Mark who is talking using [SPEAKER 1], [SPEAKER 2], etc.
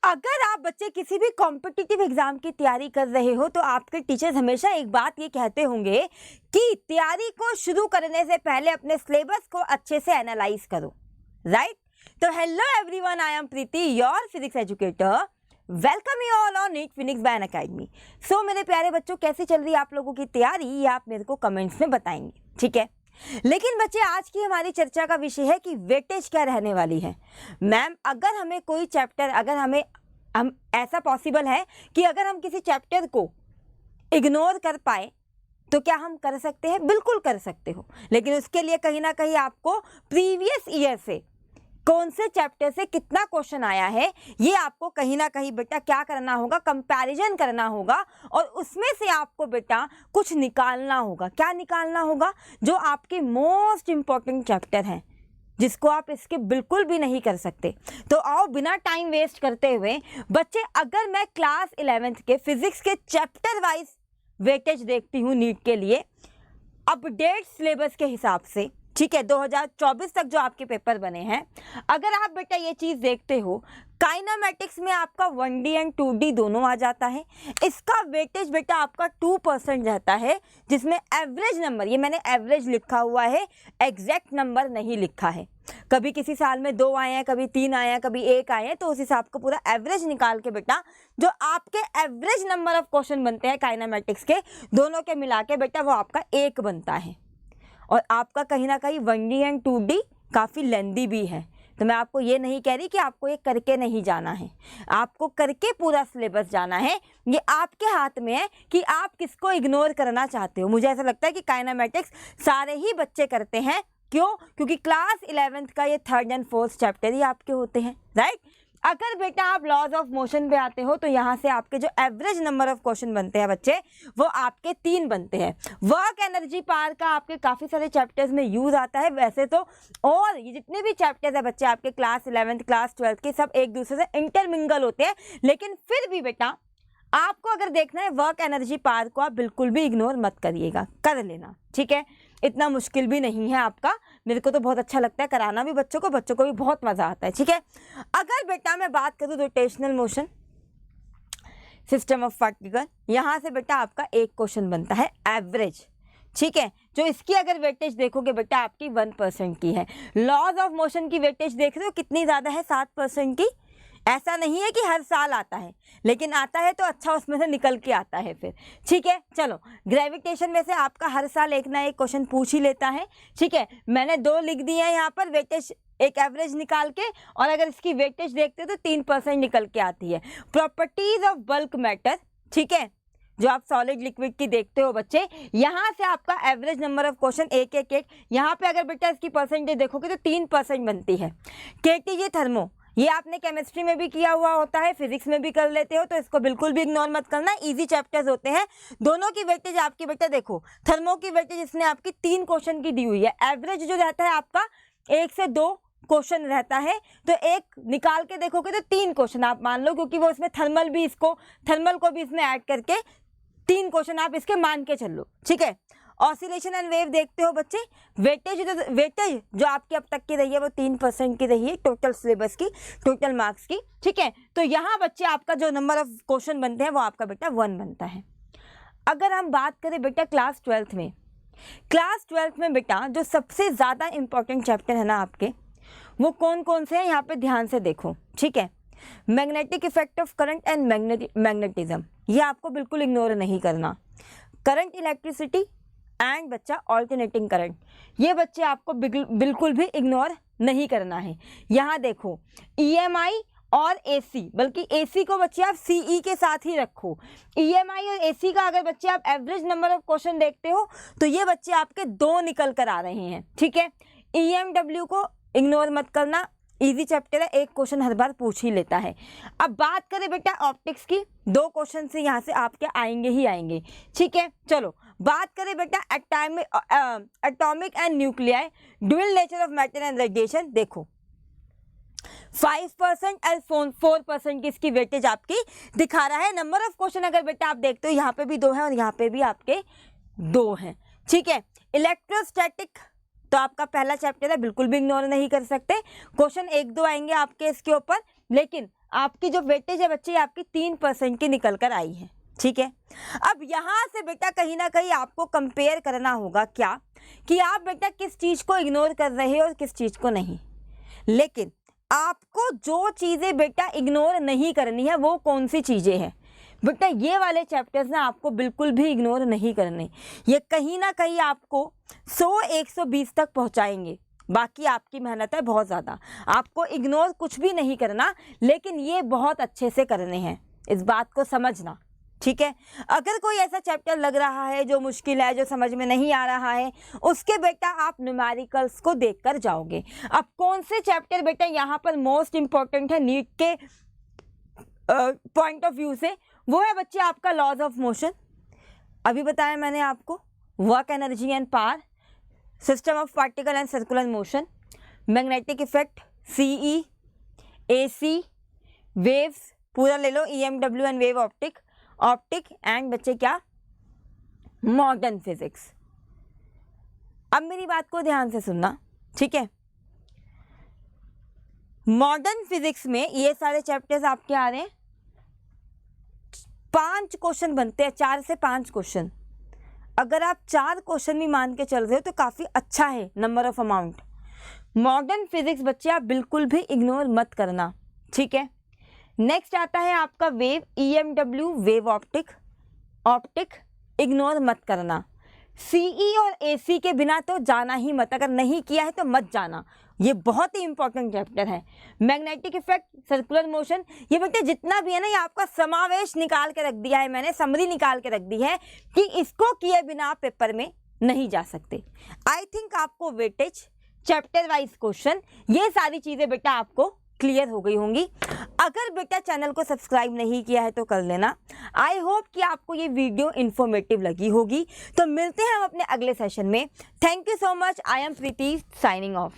[SPEAKER 1] अगर आप बच्चे किसी भी कॉम्पिटिटिव एग्जाम की तैयारी कर रहे हो तो आपके टीचर्स हमेशा एक बात ये कहते होंगे कि तैयारी को शुरू करने से पहले अपने सिलेबस को अच्छे से एनालाइज करो, राइट? तो hello everyone, I am Preeti, your physics educator. Welcome you all on NEET Phoenix by Unacademy. So मेरे प्यारे बच्चों, कैसी चल रही है आप लोगों की तैयारी, ये आप मेरे को कमेंट्स में बताएंगे, ठीक है? लेकिन बच्चे, आज की हमारी चर्चा का विषय है कि वेटेज क्या रहने वाली है। मैम, अगर हमें कोई चैप्टर, अगर हम ऐसा पॉसिबल है कि अगर हम किसी चैप्टर को इग्नोर कर पाए तो क्या हम कर सकते हैं? बिल्कुल कर सकते हो, लेकिन उसके लिए कहीं ना कहीं आपको प्रीवियस ईयर से कौन से चैप्टर से कितना क्वेश्चन आया है, ये आपको कहीं ना कहीं बेटा क्या करना होगा, कंपैरिजन करना होगा। और उसमें से आपको बेटा कुछ निकालना होगा। क्या निकालना होगा? जो आपके मोस्ट इंपॉर्टेंट चैप्टर हैं, जिसको आप इसके बिल्कुल भी नहीं कर सकते। तो आओ बिना टाइम वेस्ट करते हुए बच्चे, अगर मैं क्लास 11th के फिजिक्स के चैप्टर वाइज वेटेज देखती हूँ नीट के लिए अपडेट सिलेबस के हिसाब से, ठीक है, 2024 तक जो आपके पेपर बने हैं, अगर आप बेटा ये चीज़ देखते हो, काइनामेटिक्स में आपका 1D एंड 2D दोनों आ जाता है। इसका वेटेज बेटा आपका 2% रहता है, जिसमें एवरेज नंबर, ये मैंने एवरेज लिखा हुआ है, एग्जैक्ट नंबर नहीं लिखा है। कभी किसी साल में 2 आए हैं, कभी 3 आए हैं, कभी 1 आए हैं, तो उस हिसाब का पूरा एवरेज निकाल के बेटा जो आपके एवरेज नंबर ऑफ क्वेश्चन बनते हैं काइनामेटिक्स के, दोनों के मिला के बेटा वो आपका 1 बनता है। और आपका कहीं ना कहीं 1D एंड 2D काफ़ी लेंदी भी है। तो मैं आपको ये नहीं कह रही कि आपको ये करके नहीं जाना है, आपको करके पूरा सिलेबस जाना है। ये आपके हाथ में है कि आप किसको इग्नोर करना चाहते हो। मुझे ऐसा लगता है कि काइनामेटिक्स सारे ही बच्चे करते हैं। क्यों? क्योंकि क्लास 11th का ये 3rd एंड 4th चैप्टर ही आपके होते हैं, राइट? अगर बेटा आप लॉज ऑफ मोशन पे आते हो तो यहाँ से आपके जो एवरेज नंबर ऑफ क्वेश्चन बनते हैं बच्चे, वो आपके 3 बनते हैं। वर्क एनर्जी पावर का आपके काफ़ी सारे चैप्टर्स में यूज़ आता है वैसे तो, और ये जितने भी चैप्टर्स है बच्चे आपके क्लास 11th क्लास 12th के, सब एक दूसरे से इंटरमिंगल होते हैं। लेकिन फिर भी बेटा आपको अगर देखना है वर्क एनर्जी पावर को, आप बिल्कुल भी इग्नोर मत करिएगा, कर लेना, ठीक है? इतना मुश्किल भी नहीं है आपका। मेरे को तो बहुत अच्छा लगता है कराना भी बच्चों को भी बहुत मज़ा आता है, ठीक है? अगर बेटा मैं बात करूँ rotational motion system of particle, यहाँ से बेटा आपका एक क्वेश्चन बनता है एवरेज, ठीक है? जो इसकी अगर वेटेज देखोगे बेटा आपकी 1% की है। लॉज ऑफ मोशन की वेटेज देख रहे हो कितनी ज़्यादा है? 7% की। ऐसा नहीं है कि हर साल आता है, लेकिन आता है तो अच्छा उसमें से निकल के आता है फिर, ठीक है? चलो, ग्रेविटेशन में से आपका हर साल एक ना एक क्वेश्चन पूछ ही लेता है, ठीक है? मैंने 2 लिख दिए हैं यहाँ पर वेटेज, एक एवरेज निकाल के, और अगर इसकी वेटेज देखते हो तो 3% निकल के आती है। प्रॉपर्टीज ऑफ बल्क मैटर, ठीक है, जो आप सॉलिड लिक्विड की देखते हो बच्चे, यहाँ से आपका एवरेज नंबर ऑफ क्वेश्चन एक, यहाँ पे अगर बेटा इसकी परसेंटेज देखोगे तो 3% बनती है। केटीजे थर्मो, ये आपने केमिस्ट्री में भी किया हुआ होता है, फिजिक्स में भी कर लेते हो, तो इसको बिल्कुल भी इग्नोर मत करना। इजी चैप्टर्स होते हैं। दोनों की वेटेज आपकी बेटा देखो, थर्मो की वेटेज इसने आपकी 3 क्वेश्चन की दी हुई है। एवरेज जो रहता है आपका 1 से 2 क्वेश्चन रहता है, तो एक निकाल के देखोगे तो 3 क्वेश्चन आप मान लो, क्योंकि वो इसमें थर्मल को भी इसमें ऐड करके 3 क्वेश्चन आप इसके मान के चलो, ठीक है? ऑसिलेशन एंड वेव देखते हो बच्चे, वेटेज जो आपकी अब तक की रही है वो 3% की रही है, टोटल सिलेबस की, टोटल मार्क्स की, ठीक है? तो यहाँ बच्चे आपका जो नंबर ऑफ क्वेश्चन बनते हैं वो आपका बेटा 1 बनता है। अगर हम बात करें बेटा क्लास 12th में बेटा जो सबसे ज़्यादा इंपॉर्टेंट चैप्टर है ना आपके, वो कौन कौन से हैं यहाँ पे ध्यान से देखो, ठीक है? Magnetic effect of current and magnetism, ये आपको बिल्कुल इग्नोर नहीं करना। करंट, इलेक्ट्रिसिटी एंड बच्चा ऑल्टरनेटिंग करंट, ये बच्चे आपको बिल्कुल भी इग्नोर नहीं करना है। यहाँ देखो EMI और AC, बल्कि AC को बच्चे आप CE के साथ ही रखो। EMI और AC का अगर बच्चे आप एवरेज नंबर ऑफ क्वेश्चन देखते हो तो ये बच्चे आपके 2 निकल कर आ रहे हैं, ठीक है? EMW को इग्नोर मत करना, इजी चैप्टर है, एक क्वेश्चन हर बार पूछ ही लेता है। अब बात करें बेटा ऑप्टिक्स की, 2 क्वेश्चन से यहाँ से आपके आएंगे ही आएंगे, ठीक है? चलो बात करें बेटा atomic and nuclei, dual nature of matter and radiation, देखो 5% एंड 4% की इसकी वेटेज आपकी दिखा रहा है। नंबर ऑफ क्वेश्चन अगर बेटा आप देखते हो यहाँ पे भी 2 हैं और यहाँ पे भी आपके 2 हैं, ठीक है? इलेक्ट्रोस्टैटिक तो आपका पहला चैप्टर है, बिल्कुल भी इग्नोर नहीं कर सकते। क्वेश्चन 1-2 आएंगे आपके इसके ऊपर, लेकिन आपकी जो वेटेज है बच्चे आपकी 3% की निकल कर आई है। ठीक है, अब यहाँ से बेटा कहीं ना कहीं आपको कंपेयर करना होगा क्या कि आप बेटा किस चीज़ को इग्नोर कर रहे हो और किस चीज़ को नहीं। लेकिन आपको जो चीज़ें बेटा इग्नोर नहीं करनी है वो कौन सी चीज़ें हैं बेटा, ये वाले चैप्टर्स ना आपको बिल्कुल भी इग्नोर नहीं करने। ये कहीं ना कहीं आपको 100-120 तक पहुंचाएंगे। बाकी आपकी मेहनत है बहुत ज़्यादा, आपको इग्नोर कुछ भी नहीं करना, लेकिन ये बहुत अच्छे से करने हैं, इस बात को समझना। ठीक है, अगर कोई ऐसा चैप्टर लग रहा है जो मुश्किल है, जो समझ में नहीं आ रहा है, उसके बेटा आप न्यूमेरिकल्स को देखकर जाओगे। अब कौन से चैप्टर बेटा यहाँ पर मोस्ट इंपॉर्टेंट है नीट के पॉइंट ऑफ व्यू से, वो है बच्चे आपका लॉज ऑफ मोशन, अभी बताया मैंने आपको, work energy and power, system of particle and circular motion, magnetic effect, CE, AC, waves पूरा ले लो, EMW and wave optic and बच्चे क्या, मॉडर्न फिजिक्स। अब मेरी बात को ध्यान से सुनना, ठीक है। मॉडर्न फिजिक्स में ये सारे चैप्टर्स आपके आ रहे हैं, 5 क्वेश्चन बनते हैं, 4 से 5 क्वेश्चन। अगर आप 4 क्वेश्चन भी मान के चल रहे हो तो काफ़ी अच्छा है number of amount. Modern physics बच्चे आप बिल्कुल भी इग्नोर मत करना, ठीक है। नेक्स्ट आता है आपका wave, EMW, wave optic ignore मत करना। सीई और एसी के बिना तो जाना ही मत, अगर नहीं किया है तो मत जाना, ये बहुत ही इंपॉर्टेंट चैप्टर है। मैग्नेटिक इफेक्ट, सर्कुलर मोशन, ये बेटे जितना भी है ना, ये आपका समावेश निकाल के रख दिया है मैंने, समरी निकाल के रख दी है कि इसको किए बिना आप पेपर में नहीं जा सकते। आई थिंक आपको वेटेज, चैप्टर वाइज क्वेश्चन, ये सारी चीज़ें बेटा आपको क्लियर हो गई होंगी। अगर बेटा चैनल को सब्सक्राइब नहीं किया है तो कर लेना। आई होप कि आपको ये वीडियो इन्फॉर्मेटिव लगी होगी। तो मिलते हैं हम अपने अगले सेशन में। Thank you so much. I am Preeti, signing off.